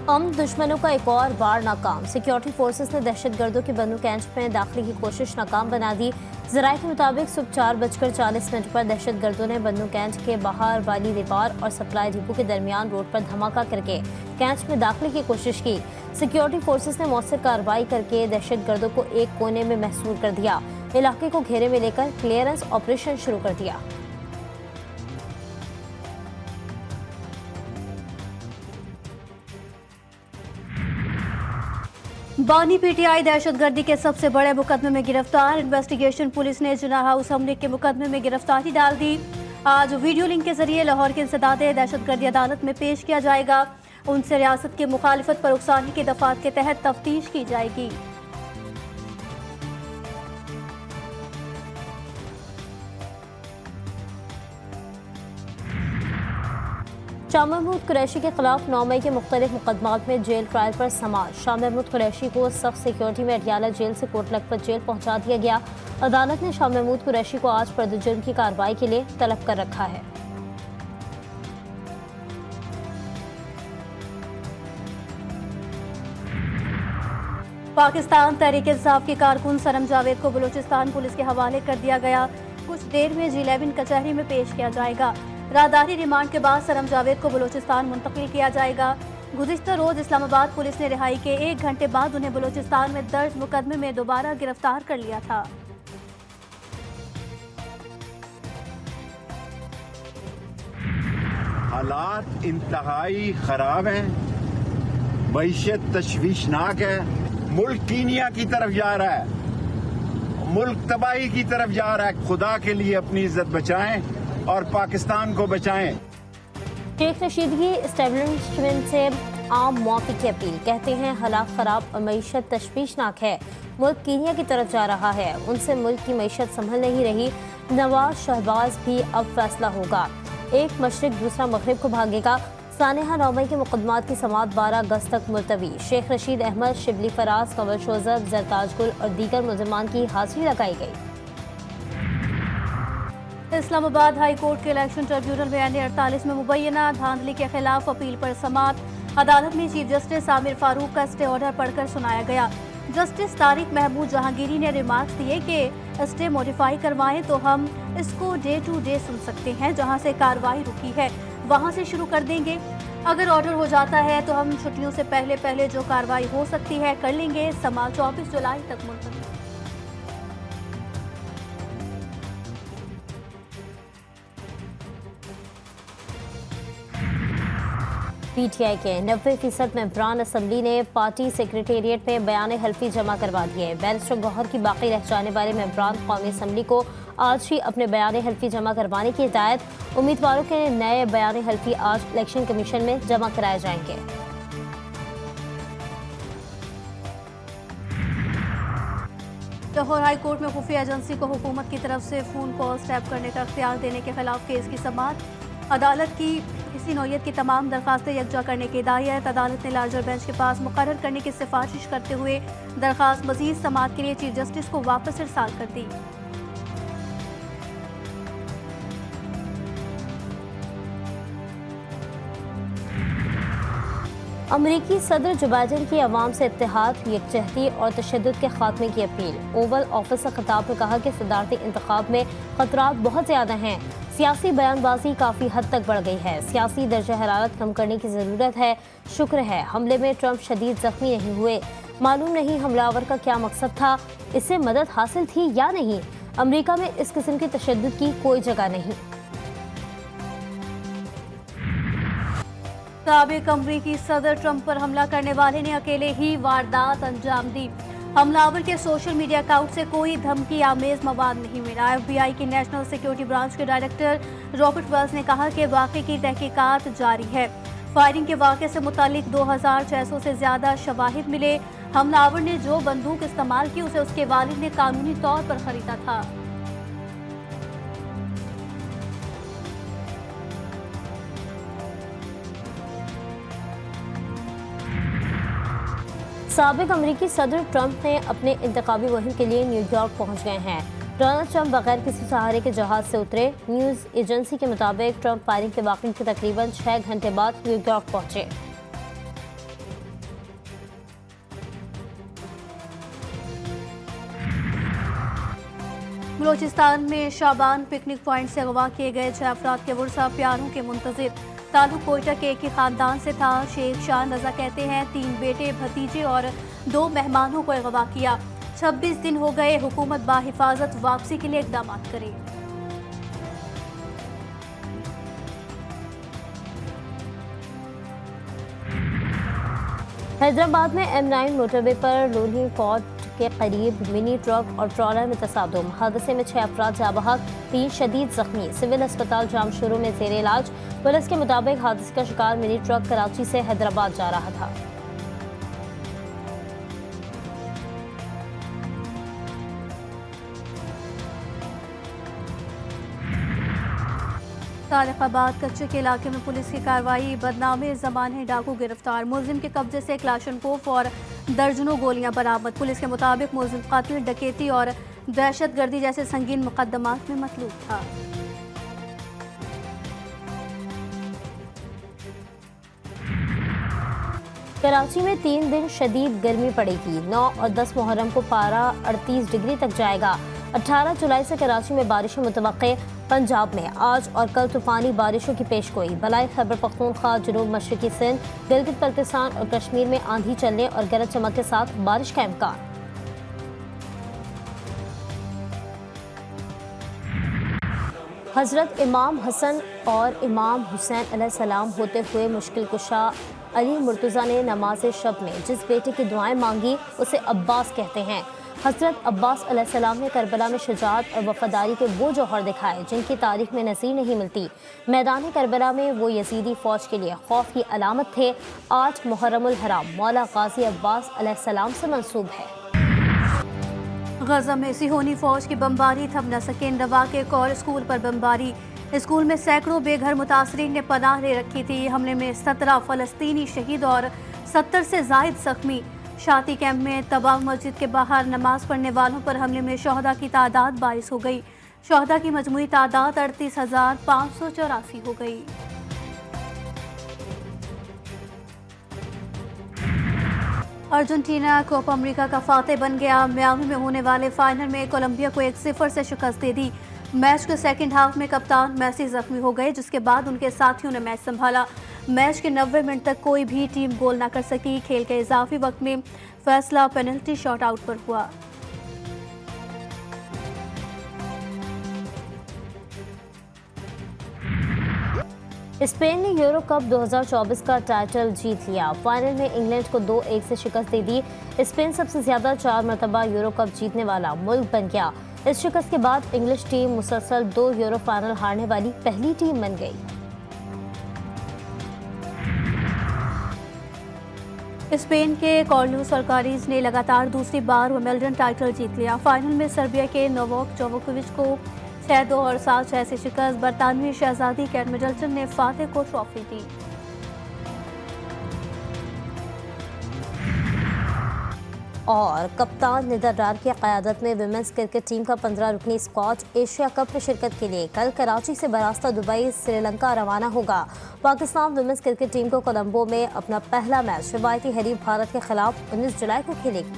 हम दुश्मनों का एक और बार नाकाम। सिक्योरिटी फोर्सेस ने दहशतगर्दों के बन्नू कैंप में दाखिले की कोशिश नाकाम बना दी। जराये के मुताबिक सुबह 4:40 पर दहशतगर्दों ने बन्नू कैंप के बाहर वाली दीवार और सप्लाई डिपो के दरमियान रोड पर धमाका करके कैंप में दाखिले की कोशिश की। सिक्योरिटी फोर्सेस ने मौसर कार्रवाई करके दहशतगर्दों को एक कोने में महसूर कर दिया। इलाके को घेरे में लेकर क्लियरेंस ऑपरेशन शुरू कर दिया। बानी पीटीआई दहशतगर्दी के सबसे बड़े मुकदमे में गिरफ्तार। इन्वेस्टिगेशन पुलिस ने जिन्ना हाउस हमले के मुकदमे में गिरफ्तारी डाल दी। आज वीडियो लिंक के जरिए लाहौर के इंसदादे दहशतगर्दी अदालत में पेश किया जाएगा। उनसे रियासत की मुखालिफत पर उकसाने की दफात के तहत तफ्तीश की जाएगी। शाह महमूद कुरैशी के खिलाफ 9 मई के मुख्तलिफ मुकदमात में जेल ट्रायल पर समाअत। शाह महमूद कुरैशी को सख्त सिक्योरिटी में अडियाला जेल से कोट लखपत जेल पहुंचा दिया गया। अदालत ने शाह महमूद कुरैशी को आज फर्द जुर्म की कार्रवाई के लिए तलब कर रखा है। पाकिस्तान तहरीक-ए-इंसाफ की कारकुन सरम जावेद को बलूचिस्तान पुलिस के हवाले कर दिया गया। कुछ देर में G11 कचहरी में पेश किया जाएगा। राहदारी रिमांड के बाद सरम जावेद को बलूचिस्तान मुंतकिल किया जाएगा। गुज़िश्ता रोज इस्लामाबाद पुलिस ने रिहाई के 1 घंटे बाद उन्हें बलूचिस्तान में दर्ज मुकदमे में दोबारा गिरफ्तार कर लिया था। हालात इंतहाई खराब हैं, मईशत तशवीशनाक है। मुल्क कीनिया की तरफ जा रहा है, मुल्क तबाही की तरफ जा रहा है। खुदा के लिए अपनी इज्जत बचाएं और पाकिस्तान को बचाएं। शेख रशीद की एस्टेब्लिशमेंट से आम मुआफी की अपील। कहते हैं हालात खराब और मईशत तशवीशनाक है, मुल्क कीनिया की तरफ जा रहा है। उनसे मुल्क की मईशत संभल नहीं रही। नवाज शहबाज भी अब फैसला होगा। एक मशरिक दूसरा मगरिब को भागेगा। सानेहा 9 मई के मुकदमात की समाअत 12 अगस्त तक मुलतवी। शेख रशीद अहमद, शिबली फराज, कंवल शोजब, जरताज गुल और दीगर मुलजमान की हाजिरी लगाई गई। इस्लामाबाद हाई कोर्ट के इलेक्शन ट्रिब्यूनल बयान 48 में मुबैना धांधली के खिलाफ अपील पर समाअत। अदालत में चीफ जस्टिस आमिर फारूक का स्टे ऑर्डर पढ़कर सुनाया गया। जस्टिस तारिक महमूद जहांगीरी ने रिमार्क्स दिए कि स्टे मॉडिफाई करवाएं तो हम इसको डे टू डे सुन सकते हैं। जहां से कार्रवाई रुकी है वहां से शुरू कर देंगे। अगर ऑर्डर हो जाता है तो हम छुट्टियों से पहले जो कार्रवाई हो सकती है कर लेंगे। समाअत 24 जुलाई तक मुलतवी। पीटीआई के 90% मेंबरान असम्बली ने पार्टी सेक्रेटेरिएट में बयान हल्फी जमा करवा दिए। बैरिस्टर गौहर की बाकी रह जाने वाले मेंबरान कौमी असम्बली को आज ही अपने बयान हल्फी जमा करवाने की हिदायत। उम्मीदवारों के नए बयान हल्फी आज इलेक्शन कमीशन में जमा कराए जाएंगे। लाहौर हाई कोर्ट में खुफिया एजेंसी को हुकूमत की तरफ से फोन कॉल्स टैप करने का इख्तियार देने के खिलाफ केस की समाअत। अदालत की इसी नौयत की तमाम दरखास्तें यकजा करने की हिदायत। अदालत ने लार्जर बेंच के पास मुकर्रर करने की सिफारिश करते हुए दरखास्त मजीद समाअत के लिए चीफ जस्टिस को वापस इरसाल कर दी। अमरीकी सदर जो बाइडेन की अवाम से इत्तेहाद, यकजहती और तशद्दुद के खात्मे की अपील। ओवल ऑफिस से खिताब में कहा कि सदारती इंतखाब में खतरात बहुत ज़्यादा हैं। सियासी बयानबाजी काफ़ी हद तक बढ़ गई है। सियासी दर्जा हरारत कम करने की ज़रूरत है। शुक्र है हमले में ट्रंप शदीद जख्मी नहीं हुए। मालूम नहीं हमलावर का क्या मकसद था, इससे मदद हासिल थी या नहीं। अमरीका में इस किस्म की तशद्दुद की कोई जगह नहीं। साबिक अमरीकी सदर ट्रंप पर हमला करने वाले ने अकेले ही वारदात अंजाम दी। हमलावर के सोशल मीडिया अकाउंट से कोई धमकी आमेज मवाद नहीं मिला। FBI की नेशनल सिक्योरिटी ब्रांच के डायरेक्टर रॉबर्ट वेल्स ने कहा कि वाक़े की तहकीकात जारी है। फायरिंग के वाक़े से मुतालिक 2600 से ज्यादा शवाहिद मिले। हमलावर ने जो बंदूक इस्तेमाल की उसे उसके वालिद ने कानूनी तौर पर खरीदा था। साबिक अमरीकी सदर ट्रंप ने अपने इंतखाबी मुहिम के लिए न्यूयॉर्क पहुंच गए हैं। डोनाल्ड ट्रंप बगैर किसी सहारे के जहाज से उतरे। न्यूज़ एजेंसी के मुताबिक ट्रंप फायरिंग के वाक़े के तकरीबन 6 घंटे बाद न्यूयॉर्क पहुंचे। बलूचिस्तान में शाबान पिकनिक पॉइंट से अगवा किए गए 6 अफराद के वर्षा प्यारों के मुंतजिर। ताल्लुक कोयटा के एक ही खानदान से था। शेख शान रजा कहते हैं 3 बेटे भतीजे और 2 मेहमानों को अगवा किया। 26 दिन हो गए, हुकूमत बाहिफाजत वापसी के लिए इकदाम करे। हैदराबाद में M9 मोटरवे पर लोनी कोर्ट के करीब मिनी ट्रक और ट्रॉलर में तसादुम। हादसे में 6 अफराद जाँ बहक, 3 शदीद जख्मी। सिविल अस्पताल जामशोरो में जेर इलाज। पुलिस के मुताबिक हादसे का शिकार मिनी ट्रक कराची से हैदराबाद जा रहा था। तारिकाबाद कच्चे के इलाके में पुलिस की कार्रवाई। बदनामे जमाने डाकू गिरफ्तार। मुलजिम के कब्जे से क्लाशनकोफ और दर्जनों गोलियां बरामद। पुलिस के मुताबिक मुलजिम कातिल, डकैती और दहशतगर्दी जैसे संगीन मुकदमात में मतलूब था। कराची में 3 दिन शदीद गर्मी पड़ेगी। 9 और 10 मुहर्रम को पारा 38 डिग्री तक जाएगा। 18 जुलाई से कराची में बारिशें मुतवक्के। पंजाब में आज और कल तूफानी बारिशों की पेशगोई। बलाई खैबर पख्तूनख्वा, जनूब मशरकी सिंध, गिलगित बल्तिस्तान और कश्मीर में आंधी चलने और गरज चमक के साथ बारिश का इम्कान। हजरत इमाम हसन और इमाम हुसैन अलैहिस्सलाम होते हुए मुश्किल कुशा अली मुर्तज़ा ने नमाज शब में जिस बेटे की दुआएं मांगी उसे अब्बास कहते हैं। हजरत अब्बास अलैहिस्सलाम ने करबला में शुजाअत और वफादारी के वो जौहर दिखाए जिनकी तारीख में नज़ीर नहीं मिलती। मैदान करबला में वो यजीदी फ़ौज के लिए खौफ की अलामत थे। 8 मुहर्रमुल हराम मौला गाजी अब्बास अलैहिस्सलाम से मंसूब है। गजा में सिहोनी फौज की बमबारी थम न सके। रवा के एक और स्कूल पर बमबारी। स्कूल में सैकड़ों बेघर मुतासरीन ने पनाह ले रखी थी। हमले में 17 फ़लस्तीनी शहीद और 70 से ज़ायद जख्मी। शाती कैंप में तबाह मस्जिद के बाहर नमाज पढ़ने वालों पर हमले में शहदा की तादाद 22 हो गई। शहदा की मजमूई तादाद 38,584 हो गई। अर्जेंटीना कोपा अमेरिका का फातेह बन गया। मियामी में होने वाले फाइनल में कोलंबिया को 1-0 से शिकस्त दे दी। मैच के सेकंड हाफ में कप्तान मेसी जख्मी हो गए, जिसके बाद उनके साथियों ने मैच संभाला। मैच के 90 मिनट तक कोई भी टीम गोल न कर सकी। खेल के इजाफी वक्त में फैसला पेनल्टी शॉट आउट पर हुआ। स्पेन ने यूरो कप 2024 का टाइटल जीत लिया। फाइनल में इंग्लैंड को 2-1 से शिकस्त दे दी। स्पेन सबसे ज्यादा 4 मरतबा यूरो कप जीतने वाला मुल्क बन गया। इस शिकस्त के बाद इंग्लिश टीम मुसलसल 2 यूरो फाइनल हारने वाली पहली टीम बन गई। स्पेन के कार्लोस अल्काराज ने लगातार दूसरी बार विंबलडन टाइटल जीत लिया। फाइनल में सर्बिया के नोवाक जोकोविच को 6-2 और 7-6 से शिकस्त। बरतानवी शहजादी केट मिडलटन ने फातेह को ट्रॉफी दी। और कप्तान निदरडार की क़यादत में विमेंस क्रिकेट टीम का 15 रुकनी स्क्वाड एशिया कप में शिरकत के लिए कल कराची से बरास्ता दुबई श्रीलंका रवाना होगा। पाकिस्तान विमेंस क्रिकेट टीम को कोलंबो में अपना पहला मैच रिवायती हरीफ भारत के खिलाफ 19 जुलाई को खेलेगी।